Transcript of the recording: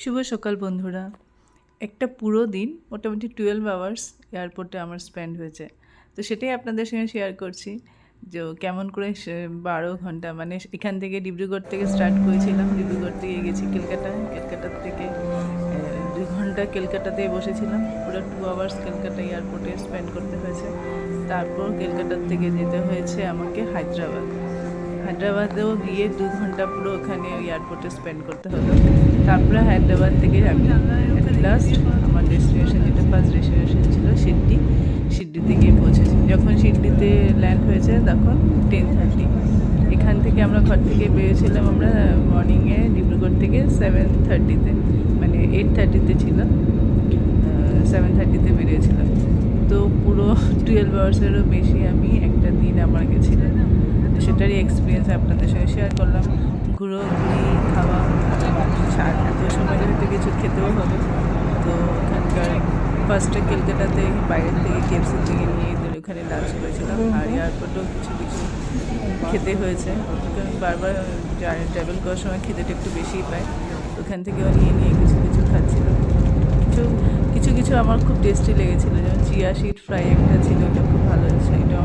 শুভ সকাল বন্ধুরা। একটা পুরো দিন মোটামুটি 12 আওয়ার্স এয়ারপোর্টে আমার স্পেন্ড হয়েছে। তো সেটাই আপনাদের সঙ্গে শেয়ার করছি যে কেমন করে 12 ঘন্টা মানে এখান থেকে ডিব্রুগড় থেকে স্টার্ট করেছিলাম। ডিব্রুগড় থেকে গেছি ক্যালকাটা, ক্যালকাটার থেকে 2 ঘন্টা ক্যালকাটাতে বসেছিলাম। পুরো 2 আওয়ার্স ক্যালকাটা এয়ারপোর্টে স্পেন্ড করতে হয়েছে। তারপর ক্যালকাটার থেকে যেতে হয়েছে আমাকে হায়দ্রাবাদেও গিয়ে 2 ঘন্টা পুরো ওখানে এয়ারপোর্টে স্পেন্ড করতে হলো। তারপরে হায়দ্রাবাদ থেকে আমি লাস্ট আমার ডেস্টিনেশন, যেটা ফার্স্ট ডেস্টিনেশন ছিল সিডনিতে গিয়ে পৌঁছেছি। যখন সিডনিতে ল্যান্ড হয়েছে তখন 10:30। এখান থেকে আমরা ঘর থেকে বেরিয়েছিলাম আমরা মর্নিংয়ে ডিব্রুগড় থেকে 7:30-তে, মানে 8:30-তে ছিল, 7:30-তে বেরিয়েছিলাম। তো পুরো 12 আওয়ার্সেরও বেশি আমি একটা দিন আমার গেছিল। সেটারই এক্সপিরিয়েন্স আপনাদের সঙ্গে শেয়ার করলাম। ঘুরি খাওয়া, এত সময় যেহেতু কিছু খেতেও হবে। তো ওখানকার ফার্স্টে ক্যালকাটাতে বাইরের থেকে কেএফসি থেকে নিয়ে ওখানে লাঞ্চ করেছিলাম। আর এয়ারপোর্টেও কিছু খেতে হয়েছে, কারণ বারবার ট্রাভেল করার সময় খেতেটা একটু বেশিই পায়। ওখান থেকেও নিয়ে কিছু খাচ্ছিলাম। কিছু আমার খুব টেস্টি লেগেছিলো, যেমন চিয়া সিড ফ্রাই একটা ছিল, এটা খুব ভালো হয়েছে। এটা